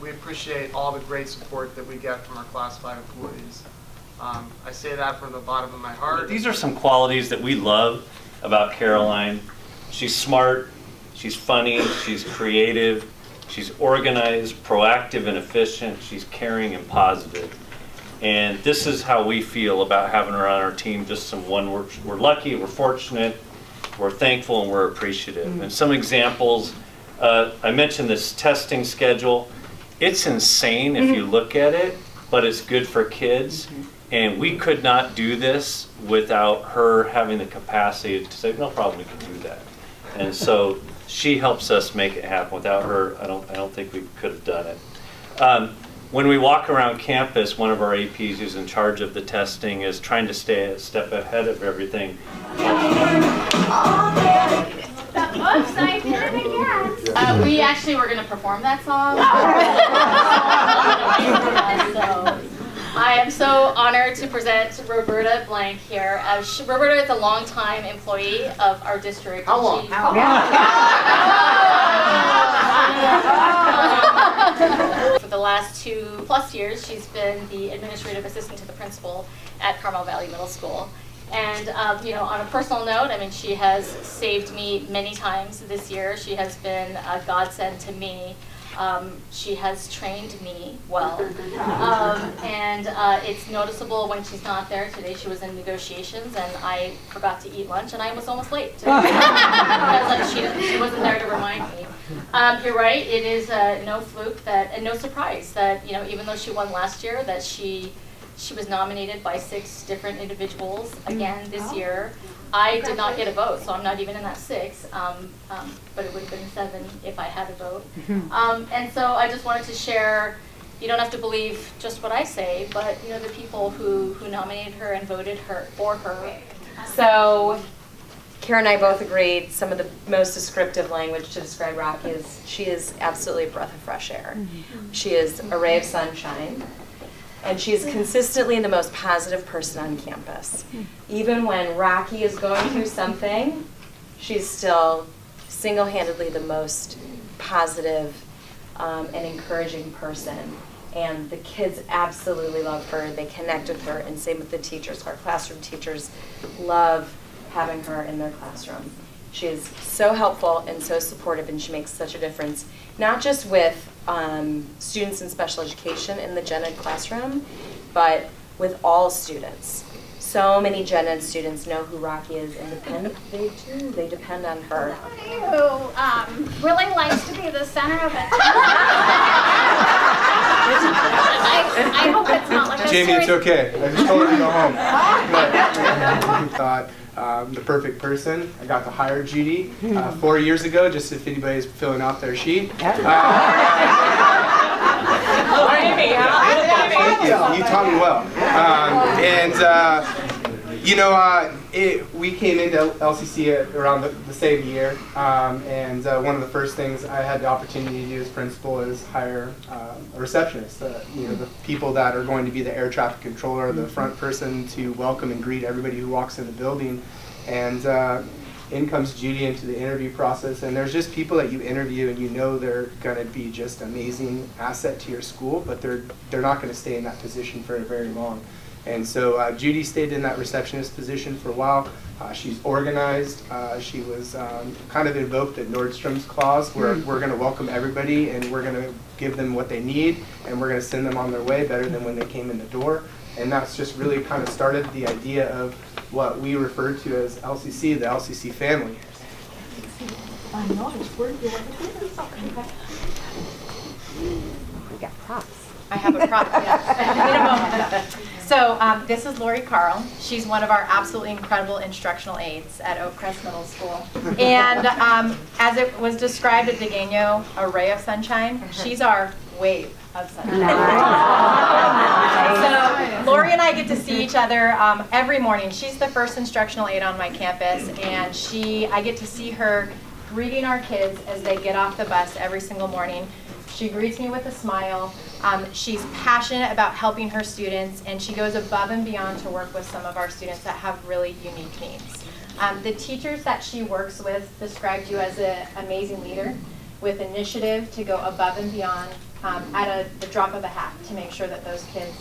we appreciate all the great support that we get from our classified employees. I say that from the bottom of my heart. These are some qualities that we love about Caroline. She's smart, she's funny, she's creative, she's organized, proactive and efficient, she's caring and positive. And this is how we feel about having her on our team. We're lucky, we're fortunate, we're thankful, and we're appreciative. And some examples, I mentioned this testing schedule. It's insane if you look at it, but it's good for kids. And we could not do this without her having the capacity to say, no problem, we can do that. And so she helps us make it happen. Without her, I don't think we could have done it. When we walk around campus, one of our APs who's in charge of the testing is trying to stay a step ahead of everything. Oops, I did it again. We actually were going to perform that song. So I am so honored to present Roberta Blank here. Roberta is a longtime employee of our district. How long? For the last 2+ years, she's been the administrative assistant to the principal at Carmel Valley Middle School. And on a personal note, I mean, she has saved me many times this year. She has been a godsend to me. She has trained me well, and it's noticeable when she's not there. Today she was in negotiations, and I forgot to eat lunch, and I was almost late today because she wasn't there to remind me. You're right. It is no fluke and no surprise that even though she won last year, that she was nominated by 6 different individuals again this year. I did not get a vote, so I'm not even in that 6, but it would have been 7 if I had a vote. And so I just wanted to share, you don't have to believe just what I say, but the people who nominated her and voted for her. So Karen and I both agreed some of the most descriptive language to describe Rocky is she is absolutely a breath of fresh air. She is a ray of sunshine. And she's consistently the most positive person on campus. Even when Rocky is going through something, she's still single-handedly the most positive and encouraging person. And the kids absolutely love her. They connect with her, and same with the teachers. Our classroom teachers love having her in their classroom. She is so helpful and so supportive, and she makes such a difference, not just with students in special education in the gen ed classroom, but with all students. So many gen ed students know who Rocky is, and they depend on her. Who really likes to be the center of attention. I hope it's not like a Jamie, serious... it's okay. I just told her to go home. But, thought the perfect person. I got to hire Judy 4 years ago, just if anybody's filling out their sheet. Thank you. You taught me well. We came into LCC around the same year, and one of the first things I had the opportunity to do as principal is hire a receptionist. The people that are going to be the air traffic controller, the front person to welcome and greet everybody who walks in the building. And in comes Judy into the interview process, and there's just people that you interview and they're going to be just amazing asset to your school, but they're not going to stay in that position for very long. And so Judy stayed in that receptionist position for a while. She's organized. She was kind of invoked the Nordstrom's clause, where we're going to welcome everybody and we're going to give them what they need, and we're going to send them on their way better than when they came in the door. And that's just really kind of started the idea of what we refer to as LCC, the LCC family. We got props. I have a prop, yeah. So this is Lori Carl. She's one of our absolutely incredible instructional aides at Oak Crest Middle School. And as it was described at Degano, a ray of sunshine, she's our wave of sunshine. So Lori and I get to see each other every morning. She's the first instructional aide on my campus, and I get to see her greeting our kids as they get off the bus every single morning. She greets me with a smile. She's passionate about helping her students, and she goes above and beyond to work with some of our students that have really unique needs. The teachers that she works with described you as an amazing leader. with initiative to go above and beyond at the drop of a hat to make sure that those kids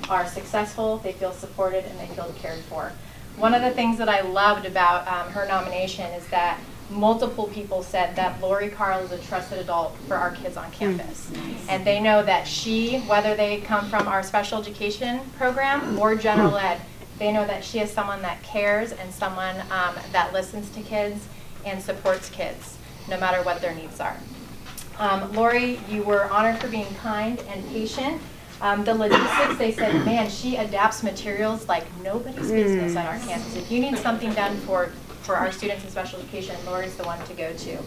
are successful, they feel supported, and they feel cared for. One of the things that I loved about her nomination is that multiple people said that Lori Carl is a trusted adult for our kids on campus. And they know that she, whether they come from our special education program or general ed, they know that she is someone that cares and someone that listens to kids and supports kids, no matter what their needs are. Lori, you were honored for being kind and patient. The logistics, they said, man, she adapts materials like nobody's business on our campus. If you need something done for our students in special education, Lori's the one to go to.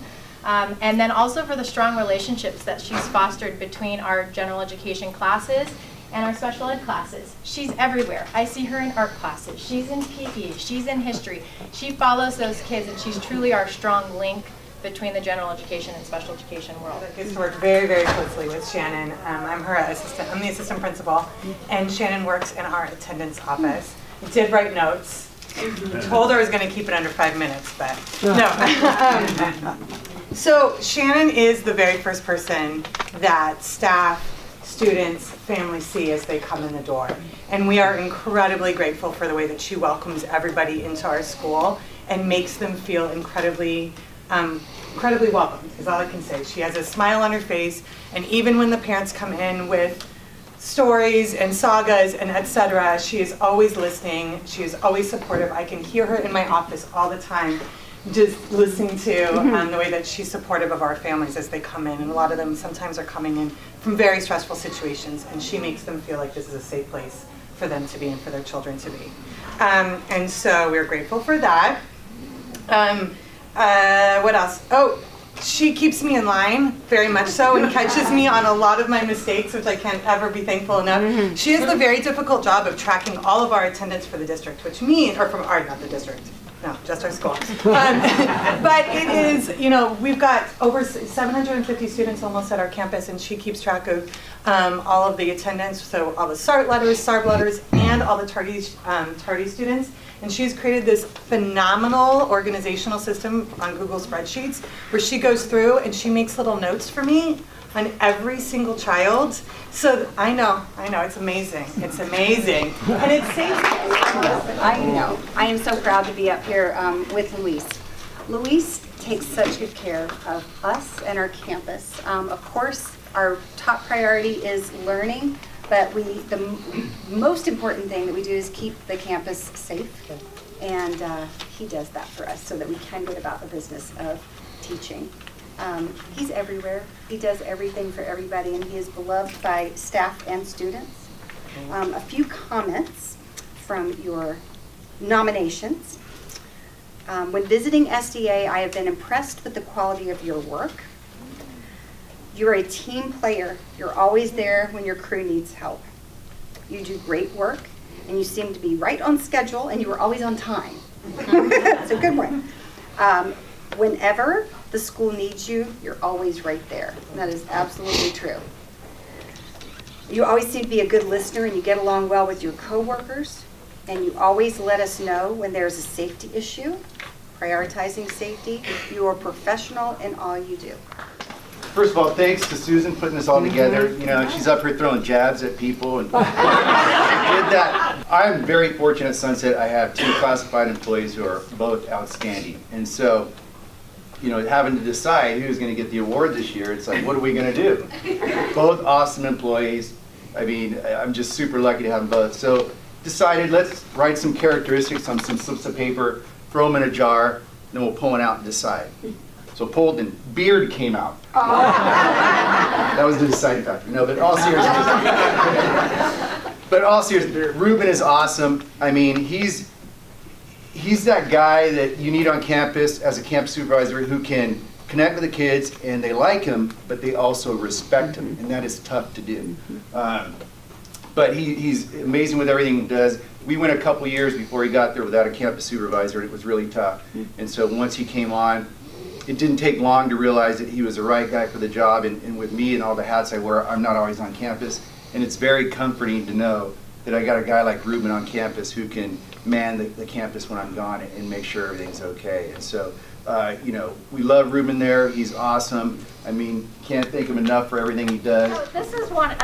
And then also for the strong relationships that she's fostered between our general education classes and our special ed classes. She's everywhere. I see her in art classes. She's in PE. She's in history. She follows those kids, and she's truly our strong link between the general education and special education world. I get to work very, very closely with Shannon. I'm her assistant. I'm the assistant principal, and Shannon works in our attendance office. Did write notes. Told her I was going to keep it under 5 minutes, but no. So Shannon is the very first person that staff, students, families see as they come in the door. And we are incredibly grateful for the way that she welcomes everybody into our school and makes them feel incredibly welcome, is all I can say. She has a smile on her face, and even when the parents come in with stories and sagas and etc., she is always listening. She is always supportive. I can hear her in my office all the time, just listening to the way that she's supportive of our families as they come in. And a lot of them sometimes are coming in from very stressful situations, and she makes them feel like this is a safe place for them to be and for their children to be. And so we're grateful for that. What else? Oh, she keeps me in line, very much so, and catches me on a lot of my mistakes, which I can't ever be thankful enough. She has the very difficult job of tracking all of our attendance for the district, which means, or from our, not the district, no, just our school. But it is, we've got over 750 students almost at our campus, and she keeps track of all of the attendance, so all the SART letters, SARB letters, and all the tardy students. And she's created this phenomenal organizational system on Google Spreadsheets where she goes through and she makes little notes for me on every single child. So I know, it's amazing. It's amazing. And it saves I know. I am so proud to be up here with Louise. Louise takes such good care of us and our campus. Of course, our top priority is learning. But the most important thing that we do is keep the campus safe, and he does that for us so that we can get about the business of teaching. He's everywhere. He does everything for everybody, and he is beloved by staff and students. A few comments from your nominations. When visiting SDA, I have been impressed with the quality of your work. You're a team player. You're always there when your crew needs help. You do great work, and you seem to be right on schedule, and you are always on time. That's a good one. Whenever the school needs you, you're always right there. And that is absolutely true. You always seem to be a good listener, and you get along well with your coworkers, and you always let us know when there's a safety issue, prioritizing safety. You are professional in all you do. First of all, thanks to Susan putting this all together. She's up here throwing jabs at people and did that. I'm very fortunate at Sunset. I have 2 classified employees who are both outstanding. And so, having to decide who's going to get the award this year, it's like, what are we going to do? Both awesome employees. I mean, I'm just super lucky to have them both. So decided, let's write some characteristics on some slips of paper, throw them in a jar, then we'll pull it out and decide. So pulled and beard came out. That was the deciding factor. No, but all seriousness, Ruben is awesome. I mean, he's that guy that you need on campus as a camp supervisor who can connect with the kids and they like him, but they also respect him, and that is tough to do. But he's amazing with everything he does. We went a couple years before he got there without a campus supervisor, and it was really tough. And so once he came on, it didn't take long to realize that he was the right guy for the job, and with me and all the hats I wear, I'm not always on campus, and it's very comforting to know that I got a guy like Ruben on campus who can man the campus when I'm gone and make sure everything's okay. And so We love Ruben there. He's awesome. I mean, can't thank him enough for everything he does. So this is one,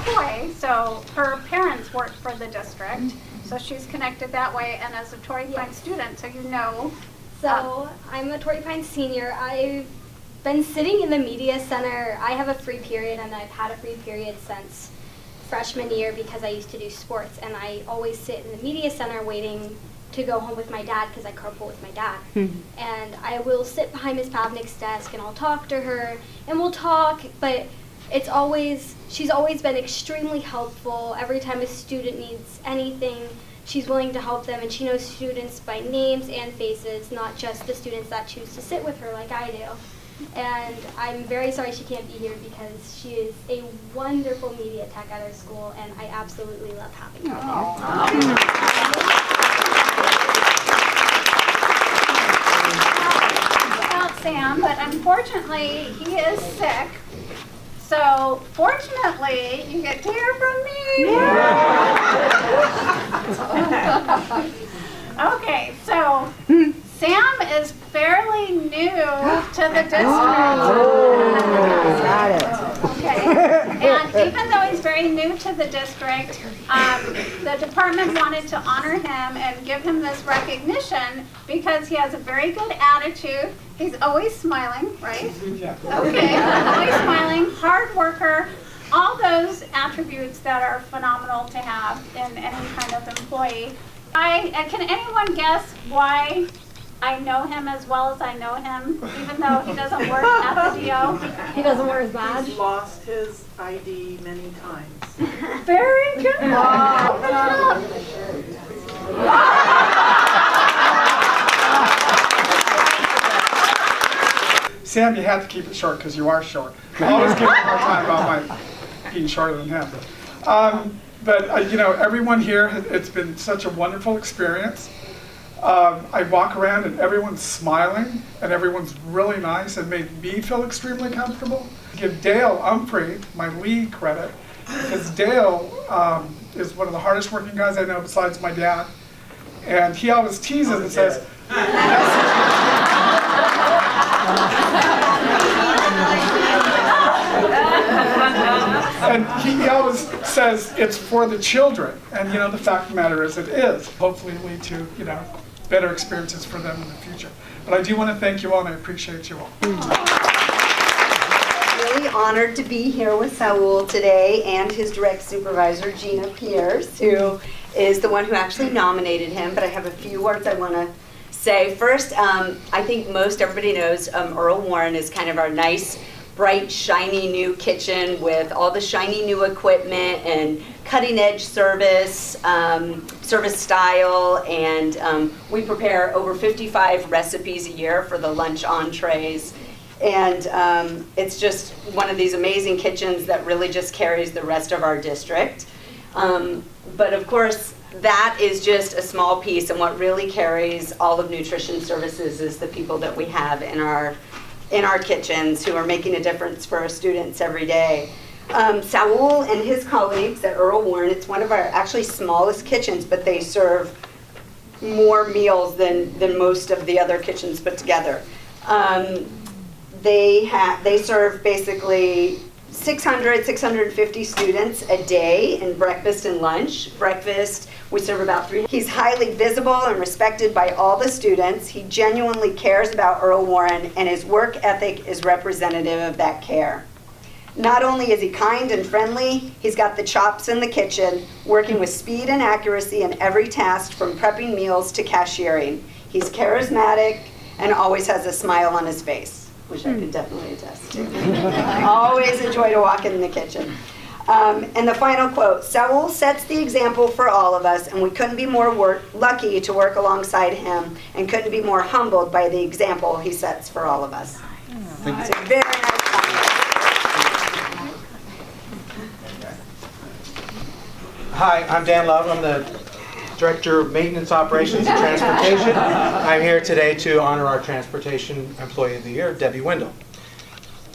Toy, so her parents work for the district, so she's connected that way, and as a Torrey Pines student, so you know. So I'm a Torrey Pines senior. I've been sitting in the media center. I have a free period, and I've had a free period since freshman year because I used to do sports, and I always sit in the media center waiting to go home with my dad because I carpool with my dad. And I will sit behind Ms. Pavnik's desk and I'll talk to her and we'll talk, but she's always been extremely helpful. Every time a student needs anything, she's willing to help them, and she knows students by names and faces, not just the students that choose to sit with her like I do. And I'm very sorry she can't be here because she is a wonderful media tech at our school, and I absolutely love having her here. About Sam, but unfortunately he is sick. So fortunately, you get to hear from me. Okay, so Sam is fairly new to the district. Got it. Okay, and even though he's very new to the district, the department wanted to honor him and give him this recognition because he has a very good attitude. He's always smiling, right? Okay, always smiling, hard worker, all those attributes that are phenomenal to have in any kind of employee. Can anyone guess why I know him as well as I know him, even though he doesn't work at the DO? He doesn't wear his badge? He's lost his ID many times. Very good. Sam, you have to keep it short because you are short. I always give him a hard time about my being shorter than him. But everyone here, it's been such a wonderful experience. I walk around and everyone's smiling and everyone's really nice and made me feel extremely comfortable. Give Dale Umphrey my lead credit because Dale is one of the hardest working guys I know besides my dad. And he always teases and says, and he always says it's for the children. And the fact of the matter is it is. Hopefully lead to, better experiences for them in the future. But I do want to thank you all and I appreciate you all. Really honored to be here with Saul today and his direct supervisor, Gina Pierce, who is the one who actually nominated him. But I have a few words I want to say. First, I think most everybody knows Earl Warren is kind of our nice, bright, shiny new kitchen with all the shiny new equipment and cutting edge service style, and we prepare over 55 recipes a year for the lunch entrees. And it's just one of these amazing kitchens that really just carries the rest of our district. But of course, that is just a small piece, and what really carries all of nutrition services is the people that we have in our kitchens who are making a difference for our students every day. Saul and his colleagues at Earl Warren, it's one of our actually smallest kitchens, but they serve more meals than most of the other kitchens put together. They serve basically 650 students a day in breakfast and lunch. Breakfast, we serve about 3. He's highly visible and respected by all the students. He genuinely cares about Earl Warren, and his work ethic is representative of that care. Not only is he kind and friendly, he's got the chops in the kitchen, working with speed and accuracy in every task from prepping meals to cashiering. He's charismatic and always has a smile on his face, which I could definitely attest to. Always enjoy to walk in the kitchen. And the final quote, Saul sets the example for all of us, and we couldn't be more lucky to work alongside him and couldn't be more humbled by the example he sets for all of us. It's a very nice comment. Hi, I'm Dan Love. I'm the Director of Maintenance Operations and Transportation. I'm here today to honor our Transportation Employee of the Year, Debbie Wendell.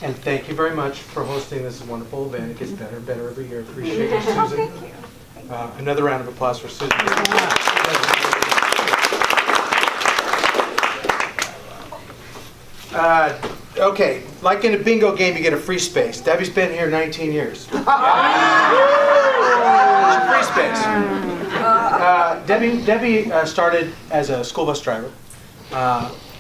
And thank you very much for hosting this wonderful event. It gets better and better every year. Appreciate you, Susan. Another round of applause for Susan. Okay, like in a bingo game, you get a free space. Debbie's been here 19 years. Free space. Debbie started as a school bus driver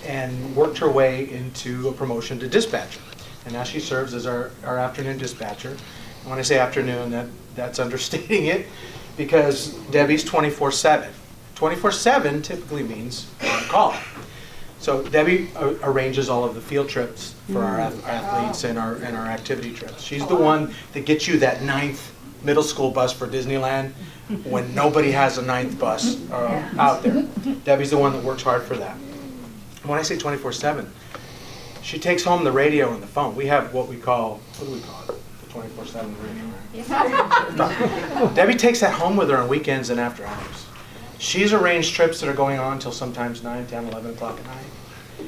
and worked her way into a promotion to dispatcher. And now she serves as our afternoon dispatcher. And when I say afternoon, that's understating it, because Debbie's 24/7. 24/7 typically means on call. So Debbie arranges all of the field trips for our athletes and our activity trips. She's the one that gets you that 9th middle school bus for Disneyland when nobody has a 9th bus out there. Debbie's the one that works hard for that. When I say 24/7, she takes home the radio and the phone. We have what do we call it? The 24/7 radio. Debbie takes that home with her on weekends and after hours. She's arranged trips that are going on until sometimes 9, 10, 11 o'clock at night.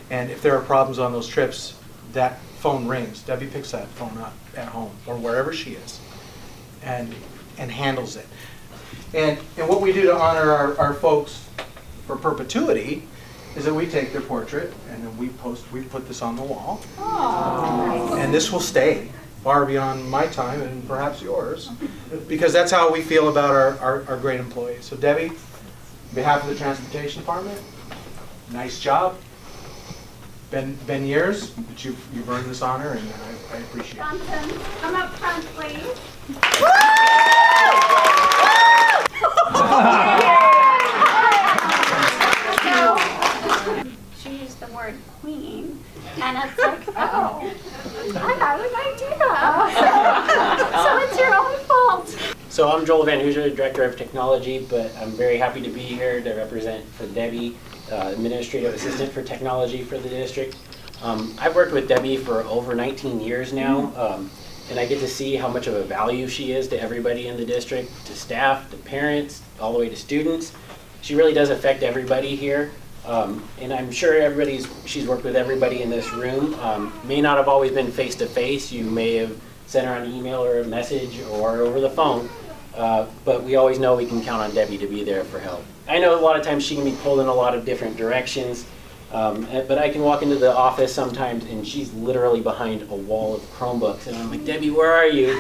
And if there are problems on those trips, that phone rings. Debbie picks that phone up at home or wherever she is and handles it. And what we do to honor our folks for perpetuity is that we take their portrait and then we put this on the wall. And this will stay far beyond my time and perhaps yours, because that's how we feel about our great employees. So Debbie, on behalf of the Transportation Department, nice job. Been years, but you've earned this honor, and I appreciate it. Johnson, come up front, please. So, she used the word queen, and it's like, oh, I had an idea. So it's your own fault. So I'm Joel Van Hoosier, Director of Technology, but I'm very happy to be here to represent for Debbie, Administrative Assistant for Technology for the district. I've worked with Debbie for over 19 years now, and I get to see how much of a value she is to everybody in the district, to staff, to parents, all the way to students. She really does affect everybody here, and I'm sure she's worked with everybody in this room. May not have always been face-to-face. You may have sent her an email or a message or over the phone. But we always know we can count on Debbie to be there for help. I know a lot of times she can be pulled in a lot of different directions, but I can walk into the office sometimes and she's literally behind a wall of Chromebooks and I'm like, Debbie, where are you?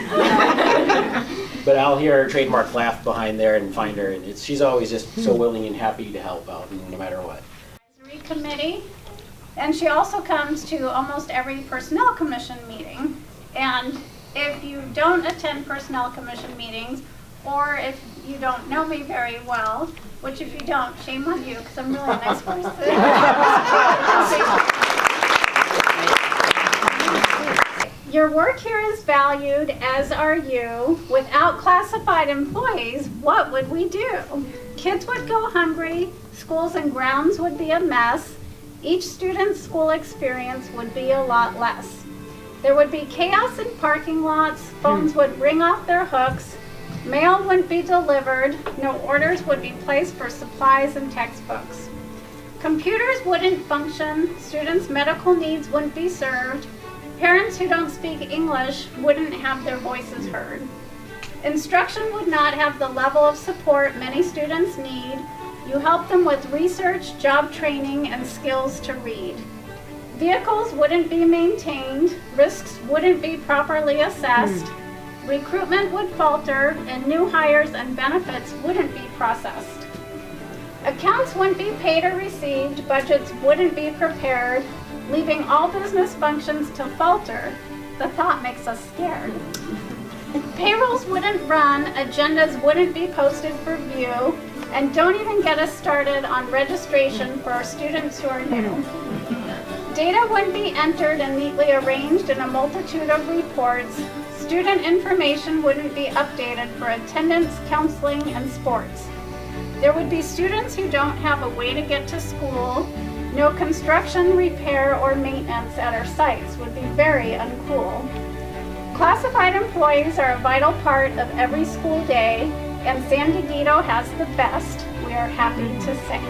But I'll hear her trademark laugh behind there and find her, and she's always just so willing and happy to help out no matter what. Advisory committee, and she also comes to almost every personnel commission meeting. And if you don't attend personnel commission meetings, or if you don't know me very well, which if you don't, shame on you, because I'm really a nice person. Your work here is valued, as are you. Without classified employees, what would we do? Kids would go hungry, schools and grounds would be a mess, each student's school experience would be a lot less. There would be chaos in parking lots, phones would ring off their hooks, mail wouldn't be delivered, no orders would be placed for supplies and textbooks. Computers wouldn't function, students' medical needs wouldn't be served, parents who don't speak English wouldn't have their voices heard. Instruction would not have the level of support many students need. You help them with research, job training, and skills to read. Vehicles wouldn't be maintained, risks wouldn't be properly assessed, recruitment would falter, and new hires and benefits wouldn't be processed. Accounts wouldn't be paid or received, budgets wouldn't be prepared, leaving all business functions to falter. The thought makes us scared. Payrolls wouldn't run, agendas wouldn't be posted for view, and don't even get us started on registration for our students who are new. Data wouldn't be entered and neatly arranged in a multitude of reports. Student information wouldn't be updated for attendance, counseling, and sports. There would be students who don't have a way to get to school. No construction, repair, or maintenance at our sites would be very uncool. Classified employees are a vital part of every school day, and San Diego has the best, we are happy to say.